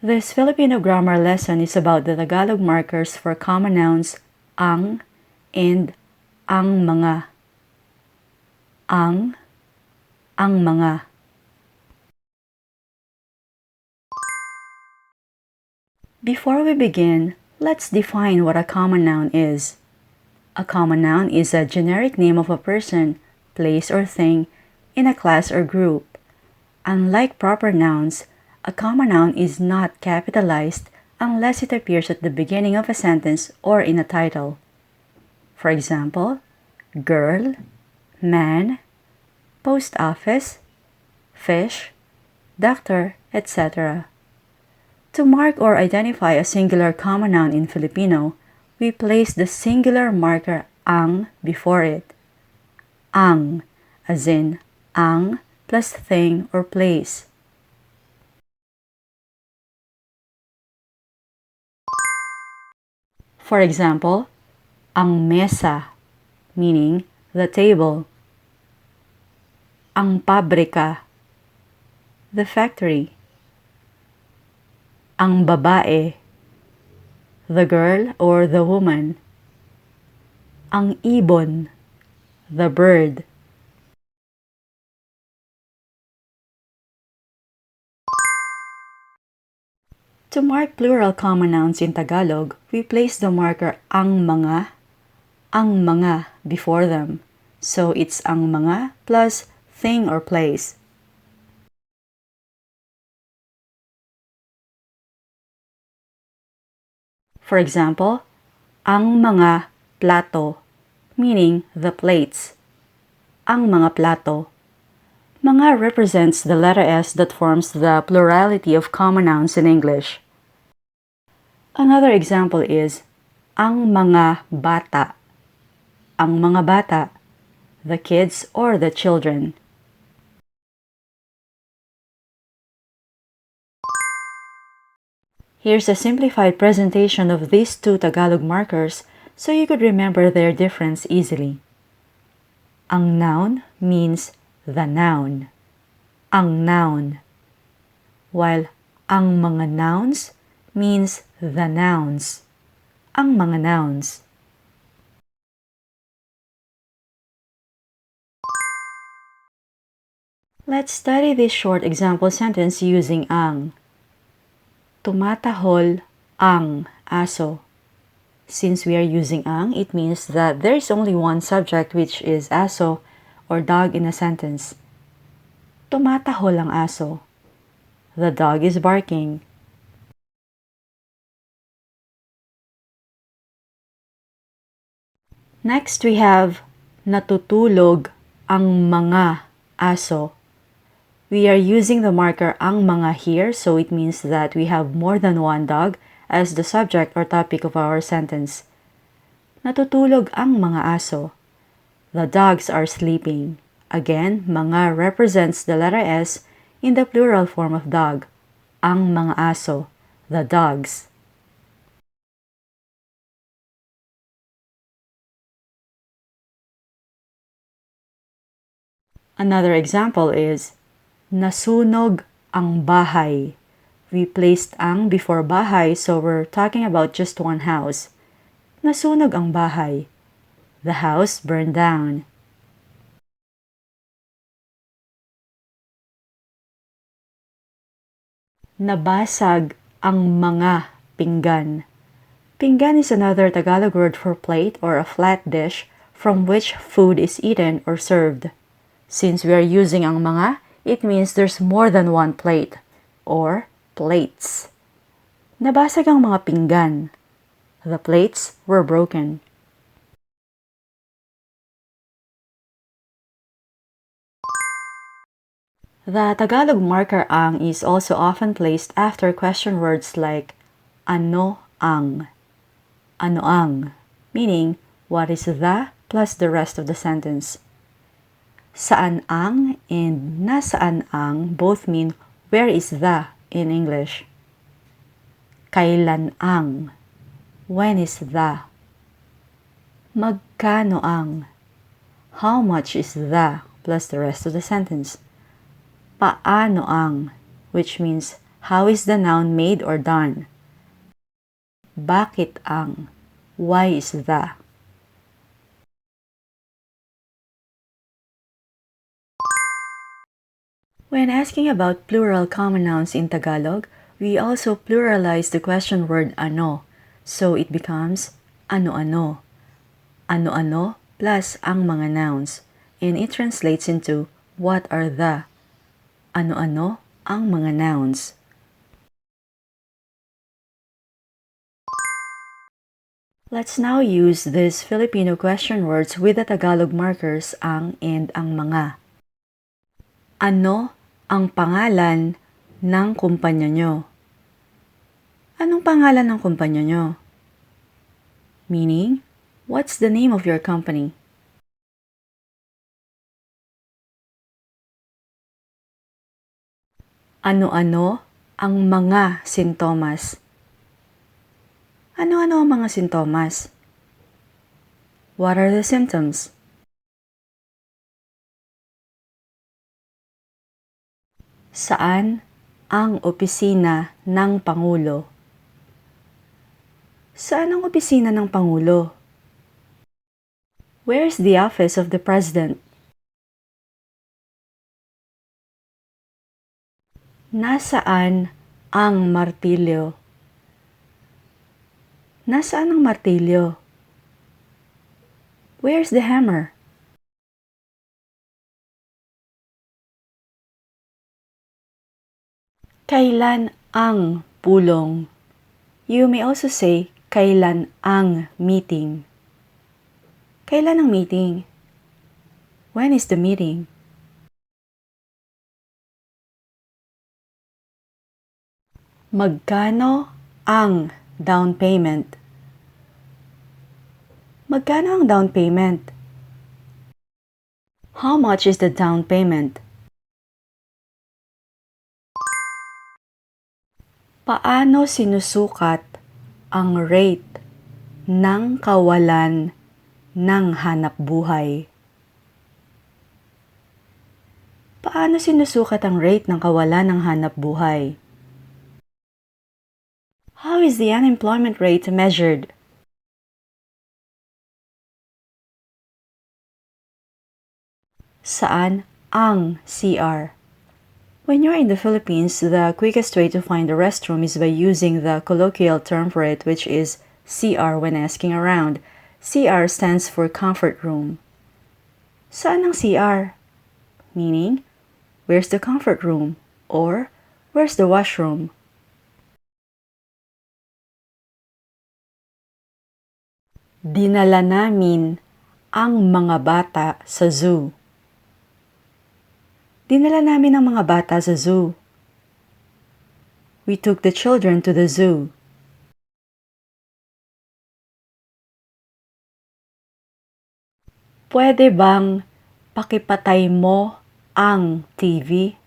This Filipino grammar lesson is about the Tagalog markers for common nouns ang and ang mga. Ang mga. Before we begin, let's define what a common noun is. A common noun is a generic name of a person, place, or thing in a class or group. Unlike proper nouns, a common noun is not capitalized unless it appears at the beginning of a sentence or in a title. For example, girl, man, post office, fish, doctor, etc. To mark or identify a singular common noun in Filipino, we place the singular marker ang before it. Ang, as in ang plus thing or place. For example, ang mesa, meaning the table. Ang pabrika, the factory. Ang babae, the girl or the woman. Ang ibon, the bird. To mark plural common nouns in Tagalog, we place the marker ang mga before them. So it's ang mga plus thing or place. For example, ang mga plato, meaning the plates. Ang mga plato. Mga represents the letter S that forms the plurality of common nouns in English. Another example is ang mga bata. Ang mga bata, the kids or the children. Here's a simplified presentation of these two Tagalog markers so you could remember their difference easily. Ang noun means the noun. Ang noun. While ang mga nouns means the nouns. Ang mga nouns. Let's study this short example sentence using ang. Tumatahol ang aso. Since we are using ang, it means that there is only one subject, which is aso or dog in a sentence. Tumatahol ang aso. The dog is barking. Next, we have natutulog ang mga aso. We are using the marker ang mga here, so it means that we have more than one dog as the subject or topic of our sentence. Natutulog ang mga aso. The dogs are sleeping. Again, mga represents the letter S in the plural form of dog. Ang mga aso, the dogs. Another example is nasunog ang bahay. We placed ang before bahay, so we're talking about just one house. Nasunog ang bahay. The house burned down. Nabasag ang mga pinggan. Pinggan is another Tagalog word for plate or a flat dish from which food is eaten or served. Since we are using ang mga, it means there's more than one plate or plates. Nabasag ang mga pinggan. The plates were broken. The Tagalog marker ang is also often placed after question words like ano ang. Ano ang, meaning what is the plus the rest of the sentence. Saan ang and nasaan ang both mean where is the in English. Kailan ang, when is the. Magkano ang, how much is the plus the rest of the sentence. Paano ang, which means How is the noun made or done? Bakit ang? Why is the? When asking about plural common nouns in Tagalog, we also pluralize the question word ano, so it becomes ano-ano. Ano-ano plus ang mga nouns, and it translates into what are the. Ano-ano ang mga nouns. Let's now use these Filipino question words with the Tagalog markers ang and ang mga. Ano ang pangalan ng kumpanya nyo? Anong pangalan ng kumpanya nyo? Meaning, what's the name of your company? Ano-ano ang mga sintomas? Ano-ano ang mga sintomas? What are the symptoms? Saan ang opisina ng Pangulo? Saan ang opisina ng Pangulo? Where is the office of the President? Nasaan ang martilyo? Nasaan ang martilyo? Where's the hammer? Kailan ang pulong? You may also say, kailan ang meeting? Kailan ang meeting? When is the meeting? Magkano ang down payment? Magkano ang down payment? How much is the down payment? Paano sinusukat ang rate ng kawalan ng hanapbuhay? Paano sinusukat ang rate ng kawalan ng hanapbuhay? How is the unemployment rate measured? Saan ang CR? When you're in the Philippines, the quickest way to find a restroom is by using the colloquial term for it, which is CR when asking around. CR stands for comfort room. Saan ang CR? Meaning, where's the comfort room? Or, where's the washroom? Dinala namin ang mga bata sa zoo. Dinala namin ang mga bata sa zoo. We took the children to the zoo. Pwede bang pakipatay mo ang TV?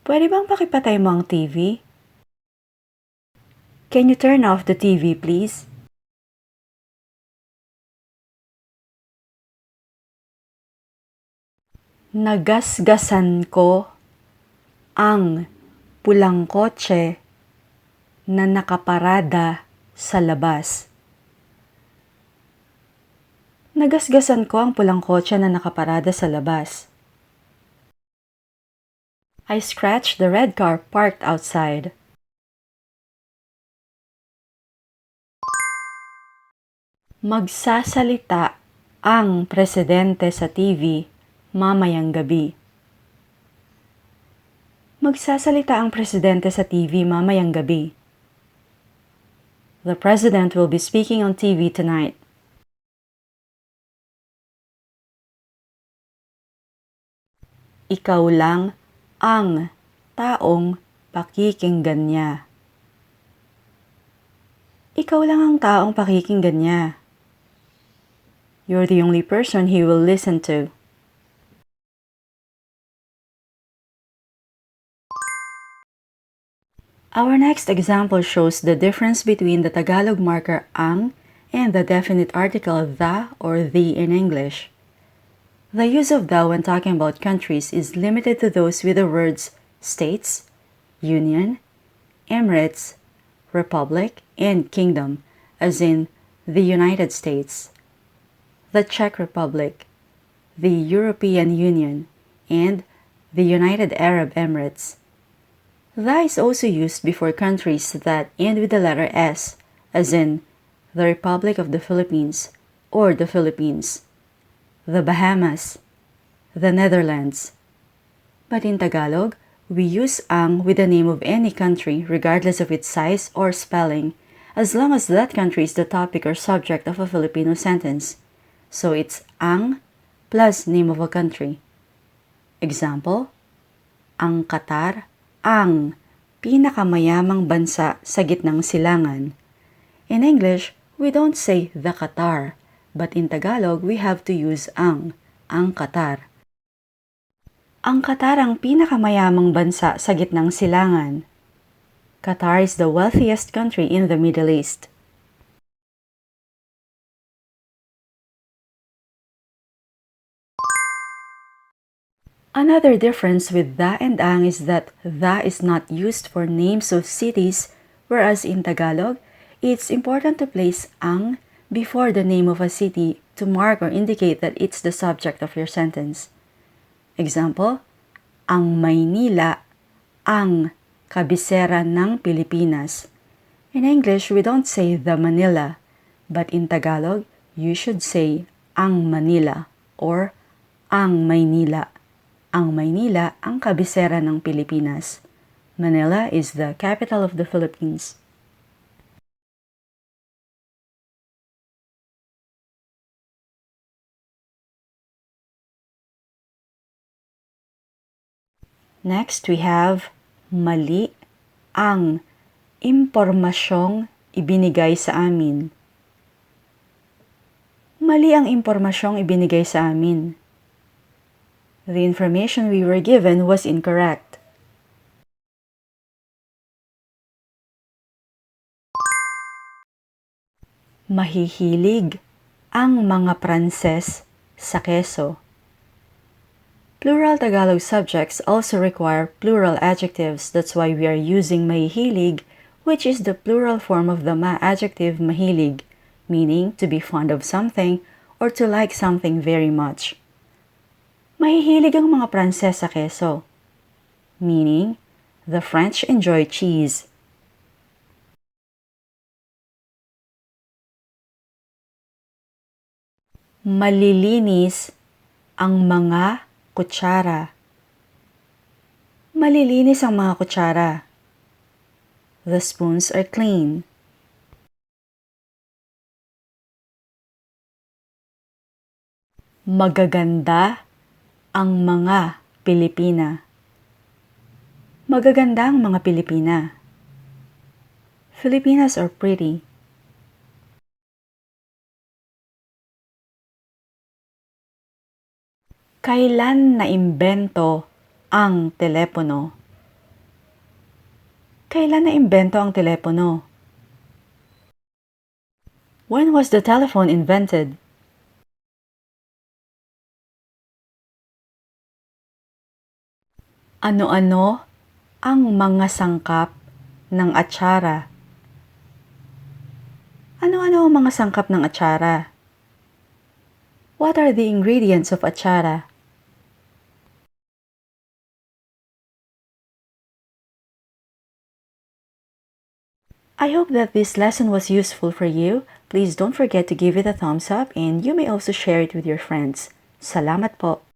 Pwede bang pakipatay mo ang TV? Can you turn off the TV, please? Nagasgasan ko ang pulang kotse na nakaparada sa labas. Nagasgasan ko ang pulang kotse na nakaparada sa labas. I scratched the red car parked outside. Magsasalita ang presidente sa TV mamayang gabi. Magsasalita ang presidente sa TV mamayang gabi. The president will be speaking on TV tonight. Ikaw lang ang taong pakikinggan niya. Ikaw lang ang taong pakikinggan niya. You're the only person he will listen to. Our next example shows the difference between the Tagalog marker ang and the definite article the or the in English. The use of the when talking about countries is limited to those with the words states, union, Emirates, republic, and kingdom, as in the United States, the Czech Republic, the European Union, and the United Arab Emirates. The is also used before countries that end with the letter S, as in the Republic of the Philippines or the Philippines, the Bahamas, the Netherlands. But in Tagalog, we use ang with the name of any country regardless of its size or spelling, as long as that country is the topic or subject of a Filipino sentence. So it's ang plus name of a country. Example, ang Qatar, ang pinakamayamang bansa sa gitnang silangan. In English, we don't say the Qatar, but in Tagalog, we have to use ang Qatar. Ang Qatar ang pinakamayamang bansa sa gitnang silangan. Qatar is the wealthiest country in the Middle East. Another difference with the and ang is that the is not used for names of cities, whereas in Tagalog, it's important to place ang before the name of a city to mark or indicate that it's the subject of your sentence. Example, ang Maynila, ang kabisera ng Pilipinas. In English, we don't say the Manila, but in Tagalog, you should say ang Manila or ang Maynila. Ang Maynila ang kabisera ng Pilipinas. Manila is the capital of the Philippines. Next, we have mali ang impormasyong ibinigay sa amin. Mali ang impormasyong ibinigay sa amin. The information we were given was incorrect. Mahihilig ang mga Pranses sa keso. Plural Tagalog subjects also require plural adjectives. That's why we are using mahihilig, which is the plural form of the adjective mahilig, meaning to be fond of something or to like something very much. Mahihilig ang mga Pranses sa keso, meaning the French enjoy cheese. Malilinis ang mga kutsara. Malilinis ang mga kutsara. The spoons are clean. Magaganda ang mga Pilipina. Magaganda ang mga Pilipina. Filipinas are pretty. Kailan naimbento ang telepono? Kailan naimbento ang telepono? When was the telephone invented? Ano-ano ang mga sangkap ng atsara? Ano-ano ang mga sangkap ng atsara? What are the ingredients of atsara? I hope that this lesson was useful for you. Please don't forget to give it a thumbs up and you may also share it with your friends. Salamat po!